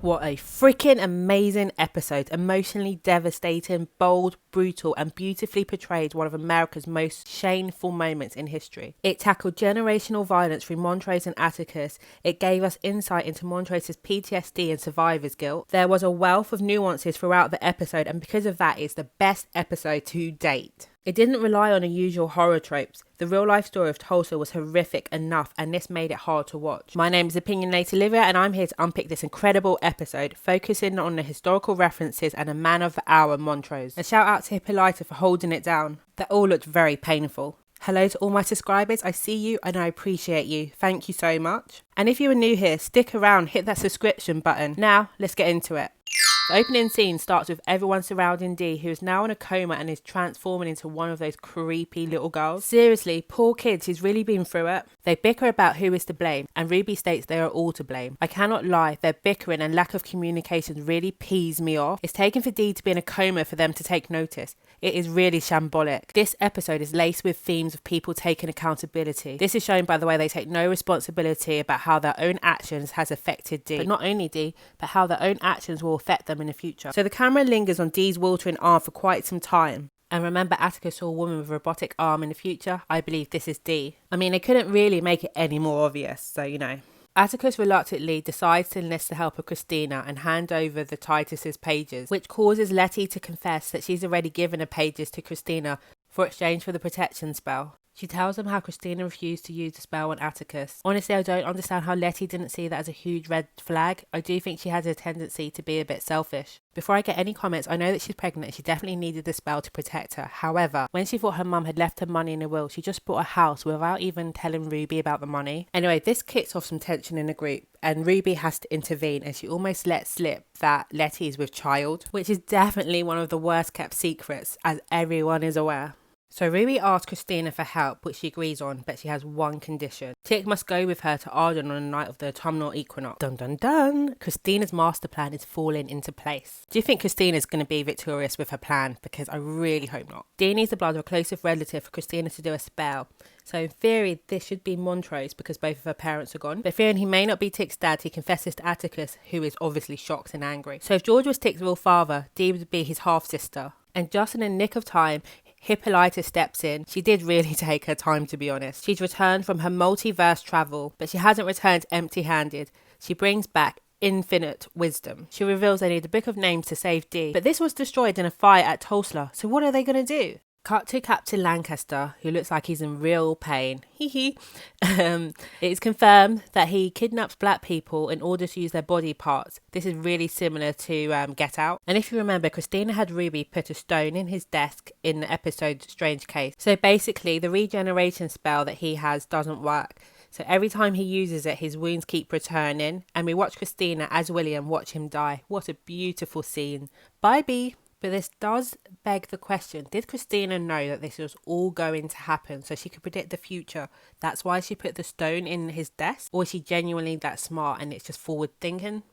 What a freaking amazing episode. Emotionally devastating, bold, brutal, and beautifully portrayed one of America's most shameful moments in history. It tackled generational violence through Montrose and Atticus. It gave us insight into Montrose's PTSD and survivor's guilt. There was a wealth of nuances throughout the episode, and because of that, it's the best episode to date. It didn't rely on the usual horror tropes. The real-life story of Tulsa was horrific enough, and this made it hard to watch. My name is Opinionated Olivia, and I'm here to unpick this incredible episode, focusing on the historical references and a man of the hour, Montrose. A shout out to Hippolyta for holding it down. That all looked very painful. Hello to all my subscribers, I see you and I appreciate you. Thank you so much. And if you are new here, stick around, hit that subscription button. Now, let's get into it. The opening scene starts with everyone surrounding Dee, who is now in a coma and is transforming into one of those creepy little girls. Seriously, poor kid, she's really been through it. They bicker about who is to blame, and Ruby states they are all to blame. I cannot lie, their bickering and lack of communication really pees me off. It's taken for Dee to be in a coma for them to take notice. It is really shambolic. This episode is laced with themes of people taking accountability. This is shown by the way they take no responsibility about how their own actions has affected Dee. But not only Dee, but how their own actions will affect them in the future. So the camera lingers on Dee's weltering arm for quite some time. And remember, Atticus saw a woman with a robotic arm in the future? I believe this is Dee. I mean, they couldn't really make it any more obvious, so you know. Atticus reluctantly decides to enlist the help of Christina and hand over the Titus's pages, which causes Leti to confess that she's already given the pages to Christina for exchange for the protection spell. She tells them how Christina refused to use the spell on Atticus. Honestly, I don't understand how Leti didn't see that as a huge red flag. I do think she has a tendency to be a bit selfish. Before I get any comments, I know that she's pregnant and she definitely needed the spell to protect her. However, when she thought her mum had left her money in a will, she just bought a house without even telling Ruby about the money. Anyway, this kicks off some tension in the group and Ruby has to intervene, and she almost lets slip that Leti is with child, which is definitely one of the worst kept secrets, as everyone is aware. So Ruby asks Christina for help, which she agrees on, but she has one condition. Tick must go with her to Arden on the night of the autumnal equinox. Dun dun dun! Christina's master plan is falling into place. Do you think Christina's going to be victorious with her plan? Because I really hope not. Dee needs the blood of a closest relative for Christina to do a spell. So in theory, this should be Montrose because both of her parents are gone. But fearing he may not be Tick's dad, he confesses to Atticus, who is obviously shocked and angry. So if George was Tick's real father, Dee would be his half-sister. And just in the nick of time, Hippolyta steps in. She did really take her time, to be honest. She's returned from her multiverse travel, but she hasn't returned empty-handed. She brings back infinite wisdom. She reveals they need the Book of Names to save Dee, but this was destroyed in a fire at Tulsa, so what are they going to do? Cut to Captain Lancaster, who looks like he's in real pain. It is confirmed that he kidnaps black people in order to use their body parts. This is really similar to Get Out. And if you remember, Christina had Ruby put a stone in his desk in the episode Strange Case. So basically, the regeneration spell that he has doesn't work. So every time he uses it, his wounds keep returning. And we watch Christina as William watch him die. What a beautiful scene. Bye, Bee. But this does beg the question, did Christina know that this was all going to happen so she could predict the future? That's why she put the stone in his desk? Or is she genuinely that smart and it's just forward thinking?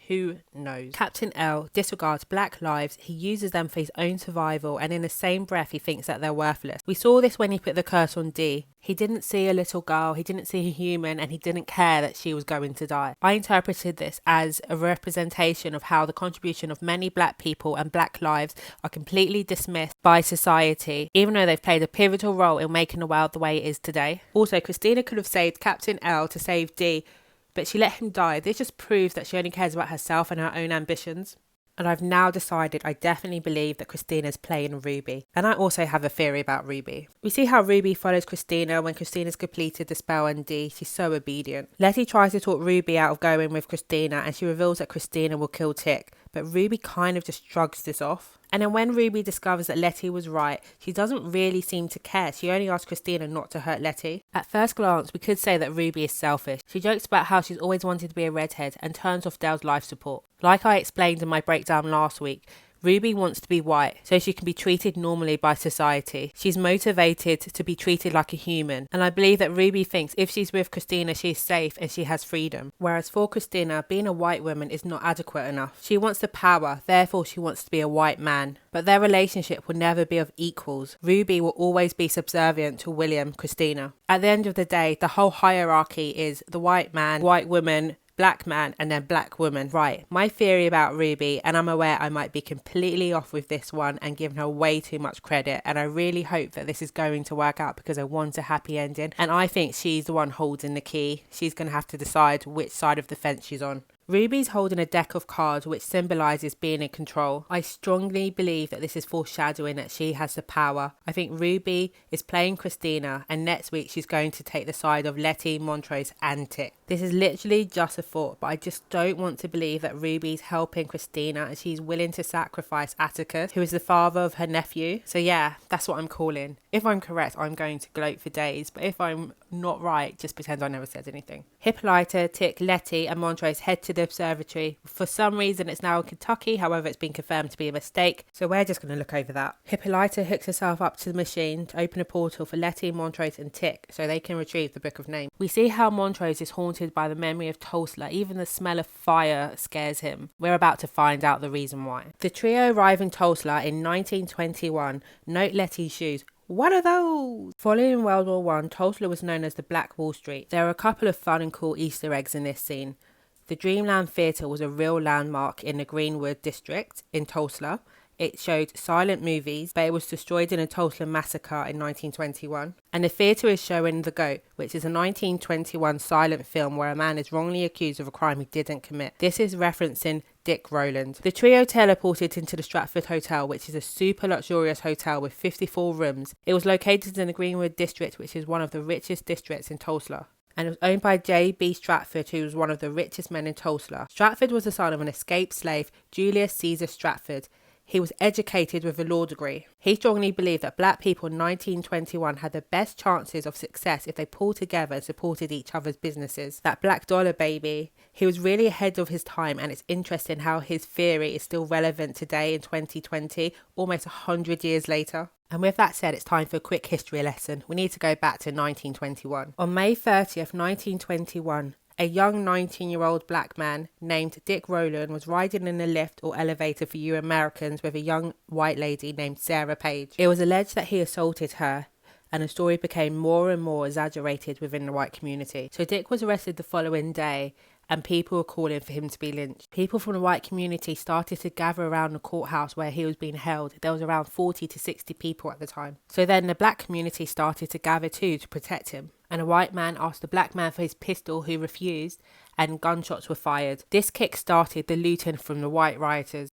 Who knows? Captain L disregards black lives. He uses them for his own survival, and in the same breath he thinks that they're worthless. We saw this when he put the curse on Dee. He didn't see a little girl, he didn't see a human, and he didn't care that she was going to die. I interpreted this as a representation of how the contribution of many black people and black lives are completely dismissed by society, even though they've played a pivotal role in making the world the way it is today. Also, Christina could have saved Captain L to save Dee, but she let him die. This just proves that she only cares about herself and her own ambitions. And I've now decided I definitely believe that Christina's playing Ruby. And I also have a theory about Ruby. We see how Ruby follows Christina when Christina's completed the spell on Dee. She's so obedient. Leti tries to talk Ruby out of going with Christina, and she reveals that Christina will kill Tick. But Ruby kind of just shrugs this off. And then when Ruby discovers that Leti was right, she doesn't really seem to care. She only asks Christina not to hurt Leti. At first glance, we could say that Ruby is selfish. She jokes about how she's always wanted to be a redhead and turns off Dale's life support. Like I explained in my breakdown last week, Ruby wants to be white so she can be treated normally by society. She's motivated to be treated like a human, and I believe that Ruby thinks if she's with Christina she's safe and she has freedom. Whereas for Christina, being a white woman is not adequate enough. She wants the power, therefore she wants to be a white man. But their relationship will never be of equals. Ruby will always be subservient to William, Christina. At the end of the day, the whole hierarchy is the white man, white woman, black man, and then black woman. Right, my theory about Ruby, and I'm aware I might be completely off with this one and giving her way too much credit, and I really hope that this is going to work out because I want a happy ending, and I think she's the one holding the key. She's going to have to decide which side of the fence she's on. Ruby's holding a deck of cards which symbolises being in control. I strongly believe that this is foreshadowing that she has the power. I think Ruby is playing Christina, and next week she's going to take the side of Leti, Montrose and Tic. This is literally just a thought, but I just don't want to believe that Ruby's helping Christina and she's willing to sacrifice Atticus, who is the father of her nephew. So yeah, that's what I'm calling. If I'm correct, I'm going to gloat for days, but if I'm not right, just pretend I never said anything. Hippolyta, Tic, Leti and Montrose head to the observatory. For some reason it's now in Kentucky, however it's been confirmed to be a mistake, so we're just going to look over that. Hippolyta hooks herself up to the machine to open a portal for Leti, Montrose and Tic so they can retrieve the Book of Names. We see how Montrose is haunted by the memory of Tulsa. Even the smell of fire scares him. We're about to find out the reason why. The trio arrive in Tulsa in 1921. Note Leti's shoes. What are those? Following World War I, Tulsa was known as the Black Wall Street. There are a couple of fun and cool Easter eggs in this scene. The Dreamland Theatre was a real landmark in the Greenwood district in Tulsa. It showed silent movies, but it was destroyed in a Tulsa massacre in 1921. And the theatre is showing The Goat, which is a 1921 silent film where a man is wrongly accused of a crime he didn't commit. This is referencing Dick Rowland. The trio teleported into the Stratford Hotel, which is a super luxurious hotel with 54 rooms. It was located in the Greenwood district, which is one of the richest districts in Tulsa, and it was owned by J.B. Stratford, who was one of the richest men in Tulsa. Stratford was the son of an escaped slave, Julius Caesar Stratford. He was educated with a law degree. He strongly believed that black people in 1921 had the best chances of success if they pulled together and supported each other's businesses. That black dollar baby. He was really ahead of his time, and it's interesting how his theory is still relevant today in 2020, almost 100 years later. And with that said, it's time for a quick history lesson. We need to go back to 1921. On May 30th, 1921, a young 19-year-old black man named Dick Rowland was riding in a lift or elevator for you Americans with a young white lady named Sarah Page. It was alleged that he assaulted her, and the story became more and more exaggerated within the white community. So Dick was arrested the following day, and people were calling for him to be lynched. People from the white community started to gather around the courthouse where he was being held. There was around 40 to 60 people at the time. So then the black community started to gather too to protect him. And a white man asked the black man for his pistol, who refused, and gunshots were fired. This kick-started the looting from the white rioters.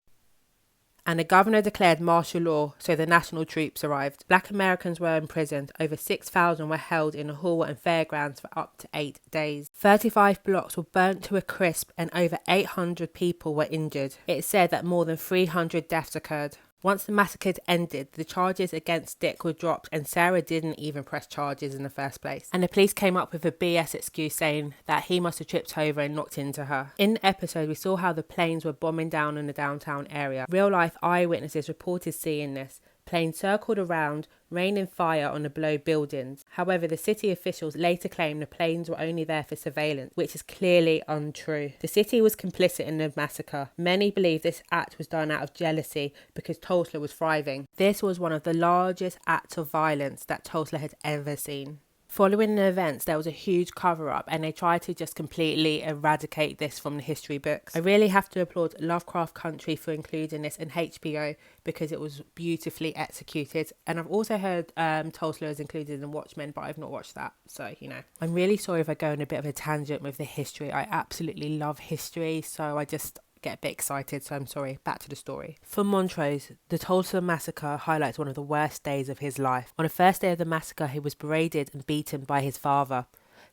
And the governor declared martial law, so the national troops arrived. Black Americans were imprisoned. Over 6,000 were held in the hall and fairgrounds for up to 8 days. 35 blocks were burnt to a crisp, and over 800 people were injured. It's said that more than 300 deaths occurred. Once the massacre ended, the charges against Dick were dropped, and Sarah didn't even press charges in the first place. And the police came up with a BS excuse saying that he must have tripped over and knocked into her. In the episode, we saw how the planes were bombing down in the downtown area. Real-life eyewitnesses reported seeing this. Planes circled around, raining fire on the below buildings. However, the city officials later claimed the planes were only there for surveillance, which is clearly untrue. The city was complicit in the massacre. Many believe this act was done out of jealousy because Tulsa was thriving. This was one of the largest acts of violence that Tulsa had ever seen. Following the events, there was a huge cover-up, and they tried to just completely eradicate this from the history books. I really have to applaud Lovecraft Country for including this in HBO because it was beautifully executed. And I've also heard Tulsa is included in Watchmen, but I've not watched that, so you know. I'm really sorry if I go on a bit of a tangent with the history. I absolutely love history, so I just get a bit excited, so I'm sorry. Back to the story. For Montrose, the Tulsa massacre highlights one of the worst days of his life. On the first day of the massacre, he was berated and beaten by his father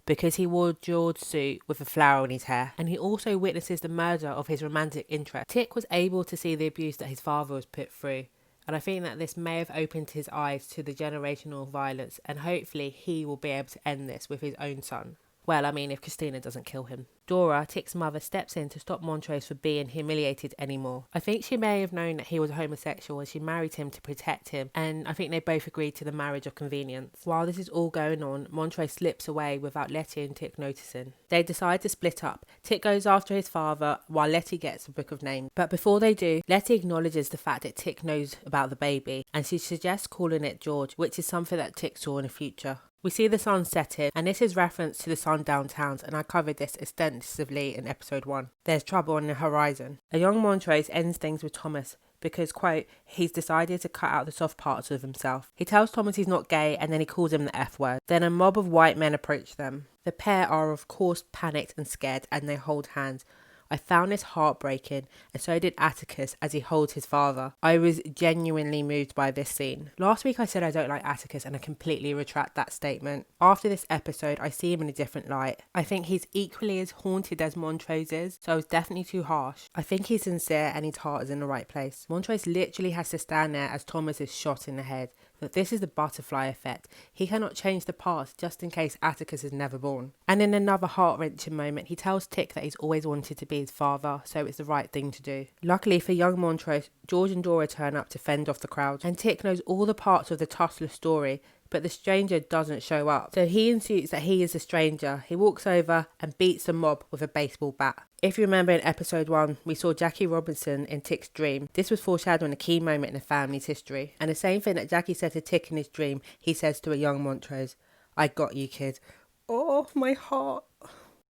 because he wore a jeweled suit with a flower in his hair, and he also witnesses the murder of his romantic interest. Tic was able to see the abuse that his father was put through, and I think that this may have opened his eyes to the generational violence, and hopefully he will be able to end this with his own son. Well, I mean, if Christina doesn't kill him. Dora, Tic's mother, steps in to stop Montrose from being humiliated anymore. I think she may have known that he was a homosexual and she married him to protect him, and I think they both agreed to the marriage of convenience. While this is all going on, Montrose slips away without Leti and Tic noticing. They decide to split up. Tic goes after his father while Leti gets the Book of Names. But before they do, Leti acknowledges the fact that Tic knows about the baby, and she suggests calling it George, which is something that Tic saw in the future. We see the sun setting, and this is reference to the sundown towns, and I covered this extensively in episode 1. There's trouble on the horizon. A young Montrose ends things with Thomas because, quote, he's decided to cut out the soft parts of himself. He tells Thomas he's not gay, and then he calls him the F word. Then a mob of white men approach them. The pair are of course panicked and scared, and they hold hands. I found this heartbreaking, and so did Atticus as he holds his father. I was genuinely moved by this scene. Last week I said I don't like Atticus, and I completely retract that statement. After this episode, I see him in a different light. I think he's equally as haunted as Montrose is, so I was definitely too harsh. I think he's sincere and his heart is in the right place. Montrose literally has to stand there as Thomas is shot in the head. But this is the butterfly effect. He cannot change the past just in case Atticus is never born. And in another heart-wrenching moment, he tells Tick that he's always wanted to be his father, so it's the right thing to do. Luckily for young Montrose, George and Dora turn up to fend off the crowd. And Tick knows all the parts of the Tulsa story, but the stranger doesn't show up. So he insinuates that he is the stranger. He walks over and beats the mob with a baseball bat. If you remember in episode 1, we saw Jackie Robinson in Tick's dream. This was foreshadowing a key moment in the family's history. And the same thing that Jackie said to Tick in his dream, he says to a young Montrose, I got you, kid. Oh, my heart.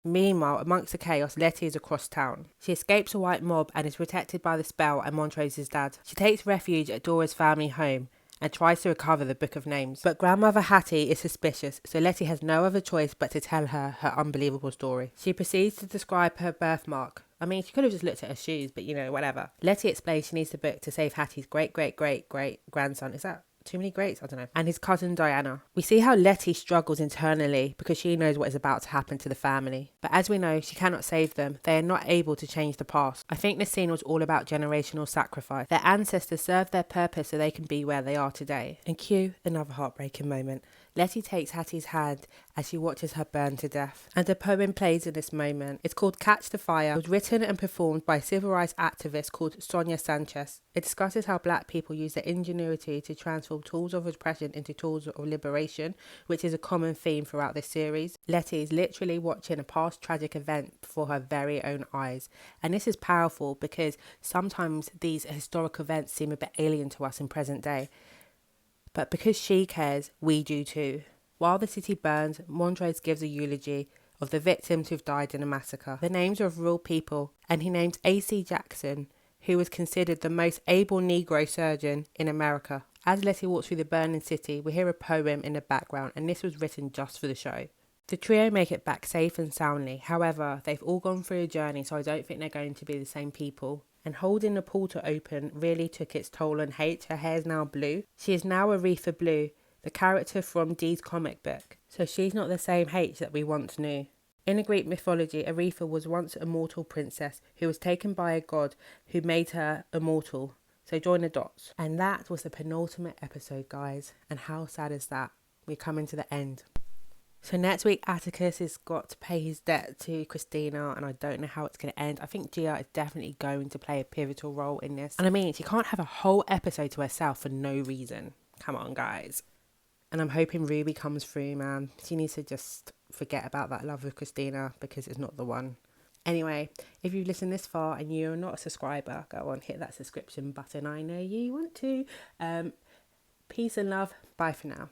Meanwhile, amongst the chaos, Leti is across town. She escapes a white mob and is protected by the spell and Montrose's dad. She takes refuge at Dora's family home and tries to recover the Book of Names. But Grandmother Hattie is suspicious, so Leti has no other choice but to tell her unbelievable story. She proceeds to describe her birthmark. I mean, she could have just looked at her shoes, but whatever. Leti explains she needs the book to save Hattie's great-great-great-great-grandson. Is that too many greats? I don't know. And his cousin Diana. We see how Leti struggles internally because she knows what is about to happen to the family. But as we know, she cannot save them. They are not able to change the past. I think this scene was all about generational sacrifice. Their ancestors served their purpose so they can be where they are today. And cue another heartbreaking moment. Leti takes Hattie's hand as she watches her burn to death. And a poem plays in this moment. It's called Catch the Fire. It was written and performed by a civil rights activist called Sonia Sanchez. It discusses how black people use their ingenuity to transform tools of oppression into tools of liberation, which is a common theme throughout this series. Leti is literally watching a past tragic event before her very own eyes. And this is powerful because sometimes these historic events seem a bit alien to us in present day. But because she cares, we do too. While the city burns, Montrose gives a eulogy of the victims who've died in a massacre. The names are of real people, and he names A.C. Jackson, who was considered the most able Negro surgeon in America. As Leti walks through the burning city, we hear a poem in the background, and this was written just for the show. The trio make it back safe and soundly. However, they've all gone through a journey, so I don't think they're going to be the same people. And holding the portal open really took its toll on H. Her hair's now blue. She is now Aretha Blue, the character from Dee's comic book. So she's not the same H that we once knew. In the Greek mythology, Aretha was once a mortal princess who was taken by a god who made her immortal. So join the dots. And that was the penultimate episode, guys. And how sad is that? We're coming to the end. So next week, Atticus has got to pay his debt to Christina, and I don't know how it's going to end. I think Gia is definitely going to play a pivotal role in this. And I mean, she can't have a whole episode to herself for no reason. Come on, guys. And I'm hoping Ruby comes through, man. She needs to just forget about that love with Christina because it's not the one. Anyway, if you've listened this far and you're not a subscriber, go on, hit that subscription button. I know you want to. Peace and love. Bye for now.